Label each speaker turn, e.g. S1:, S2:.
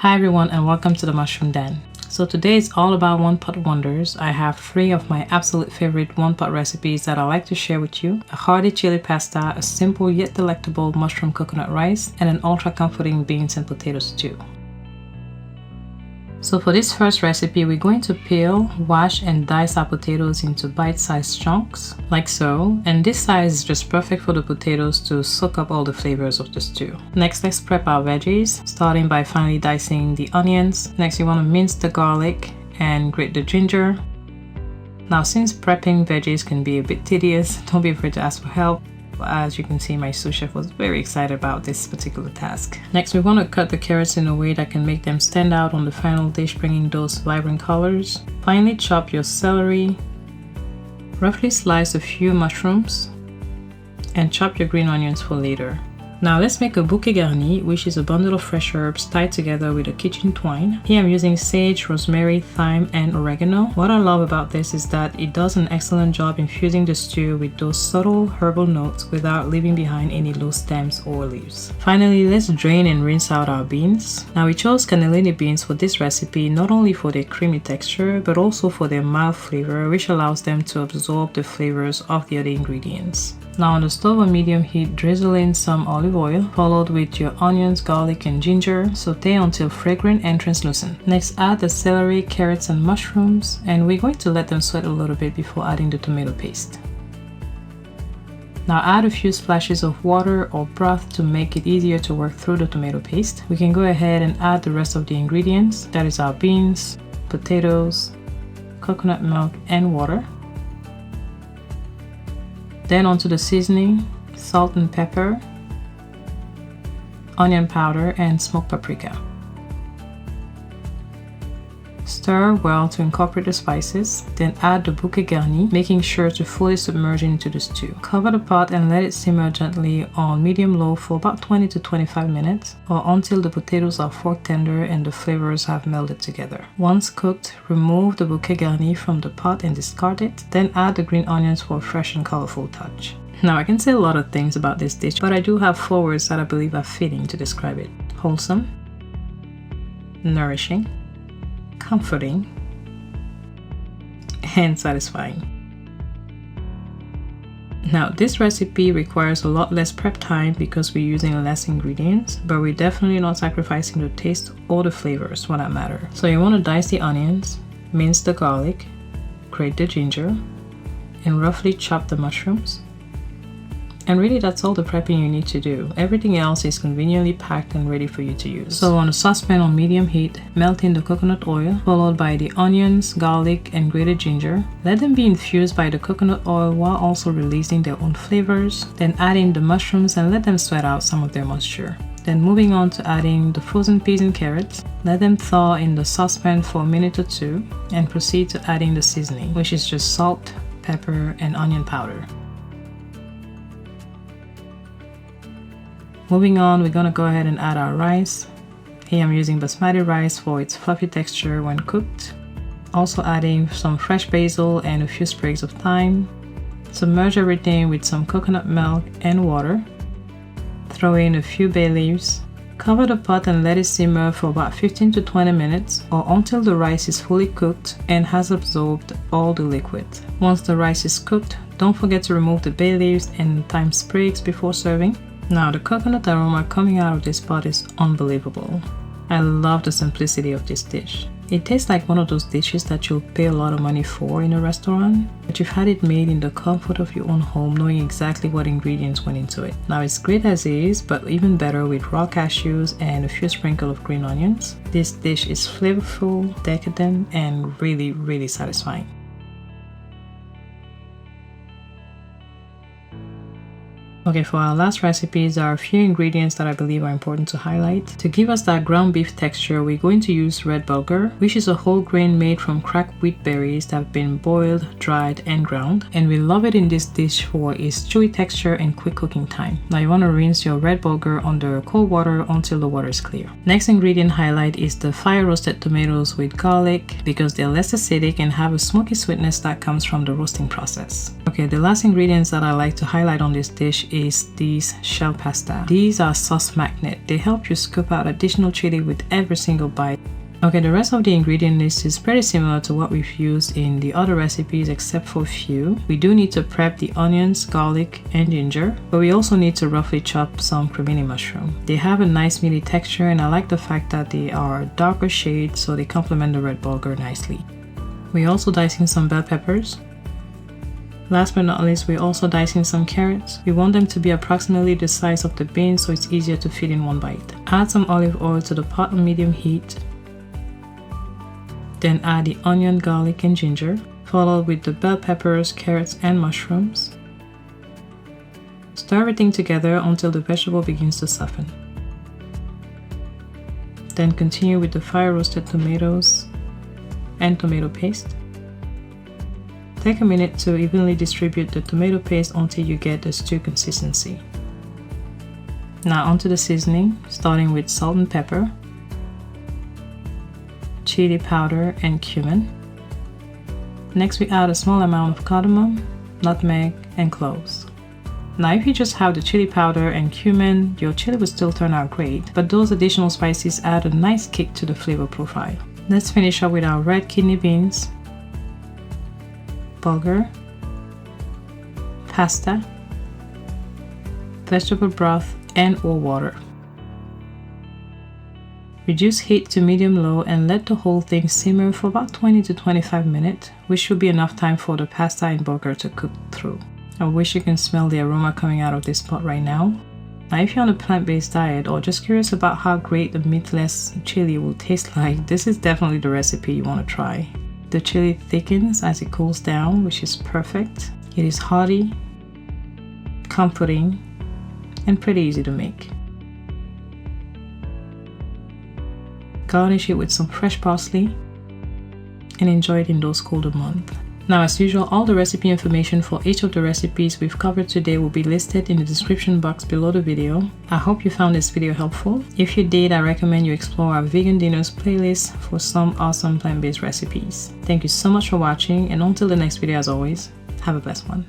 S1: Hi everyone and welcome to the Mushroom Den. So today is all about one pot wonders. I have 3 of my absolute favorite one pot recipes that I like to share with you. A hearty chili pasta, a simple yet delectable mushroom coconut rice, and an ultra comforting beans and potato stew. So for this first recipe, we're going to peel, wash, and dice our potatoes into bite-sized chunks, like so. And this size is just perfect for the potatoes to soak up all the flavors of the stew. Next, let's prep our veggies, starting by finely dicing the onions. Next, you want to mince the garlic and grate the ginger. Now, since prepping veggies can be a bit tedious, don't be afraid to ask for help. As you can see, my sous chef was very excited about this particular task. Next, we want to cut the carrots in a way that can make them stand out on the final dish, bringing those vibrant colors. Finally, chop your celery. Roughly slice a few mushrooms and chop your green onions for later. Now let's make a bouquet garni, which is a bundle of fresh herbs tied together with a kitchen twine. Here I'm using sage, rosemary, thyme, and oregano. What I love about this is that it does an excellent job infusing the stew with those subtle herbal notes without leaving behind any loose stems or leaves. Finally, let's drain and rinse out our beans. Now we chose cannellini beans for this recipe not only for their creamy texture but also for their mild flavor, which allows them to absorb the flavors of the other ingredients. Now on the stove on medium heat, drizzle in some olive oil, followed with your onions, garlic, and ginger. Saute until fragrant and translucent. Next, add the celery, carrots, and mushrooms, and we're going to let them sweat a little bit before adding the tomato paste. Now add a few splashes of water or broth to make it easier to work through the tomato paste. We can go ahead and add the rest of the ingredients. That is our beans, potatoes, coconut milk, and water. Then onto the seasoning, salt and pepper, onion powder, and smoked paprika. Stir well to incorporate the spices, then add the bouquet garni, making sure to fully submerge into the stew. Cover the pot and let it simmer gently on medium-low for about 20 to 25 minutes, or until the potatoes are fork tender and the flavors have melded together. Once cooked, remove the bouquet garni from the pot and discard it, then add the green onions for a fresh and colorful touch. Now I can say a lot of things about this dish, but I do have 4 words that I believe are fitting to describe it. Wholesome, nourishing, comforting, and satisfying. Now this recipe requires a lot less prep time because we're using less ingredients, but we're definitely not sacrificing the taste or the flavors for that matter. So you want to dice the onions, mince the garlic, grate the ginger, and roughly chop the mushrooms. And really that's all the prepping you need to do. Everything else is conveniently packed and ready for you to use. So on a saucepan on medium heat, melt in the coconut oil, followed by the onions, garlic, and grated ginger. Let them be infused by the coconut oil while also releasing their own flavors. Then add in the mushrooms and let them sweat out some of their moisture. Then moving on to adding the frozen peas and carrots. Let them thaw in the saucepan for a minute or 2 and proceed to adding the seasoning, which is just salt, pepper, and onion powder. Moving on, we're gonna go ahead and add our rice. Here I'm using basmati rice for its fluffy texture when cooked. Also adding some fresh basil and a few sprigs of thyme. Submerge everything with some coconut milk and water. Throw in a few bay leaves. Cover the pot and let it simmer for about 15 to 20 minutes or until the rice is fully cooked and has absorbed all the liquid. Once the rice is cooked, don't forget to remove the bay leaves and thyme sprigs before serving. Now the coconut aroma coming out of this pot is unbelievable. I love the simplicity of this dish. It tastes like one of those dishes that you'll pay a lot of money for in a restaurant, but you've had it made in the comfort of your own home, knowing exactly what ingredients went into it. Now it's great as is, but even better with raw cashews and a few sprinkles of green onions. This dish is flavorful, decadent, and really, really satisfying. Okay, for our last recipes, there are a few ingredients that I believe are important to highlight. To give us that ground beef texture, we're going to use red bulgur, which is a whole grain made from cracked wheat berries that have been boiled, dried, and ground. And we love it in this dish for its chewy texture and quick cooking time. Now you want to rinse your red bulgur under cold water until the water is clear. Next ingredient highlight is the fire roasted tomatoes with garlic because they're less acidic and have a smoky sweetness that comes from the roasting process. Okay, the last ingredients that I like to highlight on this dish is these shell pasta. These are sauce magnet. They help you scoop out additional chili with every single bite. Okay, the rest of the ingredient list is pretty similar to what we've used in the other recipes except for a few. We do need to prep the onions, garlic, and ginger, but we also need to roughly chop some cremini mushroom. They have a nice meaty texture, and I like the fact that they are darker shades so they complement the red bulgur nicely. We're also dicing some bell peppers. Last but not least, we're also dicing some carrots. We want them to be approximately the size of the beans so it's easier to fit in one bite. Add some olive oil to the pot on medium heat. Then add the onion, garlic, and ginger, followed with the bell peppers, carrots, and mushrooms. Stir everything together until the vegetable begins to soften. Then continue with the fire roasted tomatoes and tomato paste. Take a minute to evenly distribute the tomato paste until you get the stew consistency. Now onto the seasoning, starting with salt and pepper, chili powder, and cumin. Next we add a small amount of cardamom, nutmeg, and cloves. Now if you just have the chili powder and cumin, your chili will still turn out great, but those additional spices add a nice kick to the flavor profile. Let's finish up with our red kidney beans, bulgur, pasta, vegetable broth, and/or water. Reduce heat to medium-low and let the whole thing simmer for about 20 to 25 minutes, which should be enough time for the pasta and bulgur to cook through. I wish you can smell the aroma coming out of this pot right now. Now if you're on a plant-based diet or just curious about how great the meatless chili will taste like, this is definitely the recipe you want to try. The chili thickens as it cools down, which is perfect. It is hearty, comforting, and pretty easy to make. Garnish it with some fresh parsley and enjoy it in those colder months. Now as usual, all the recipe information for each of the recipes we've covered today will be listed in the description box below the video. I hope you found this video helpful. If you did, I recommend you explore our Vegan Dinners playlist for some awesome plant-based recipes. Thank you so much for watching, and until the next video, as always, have a blessed one.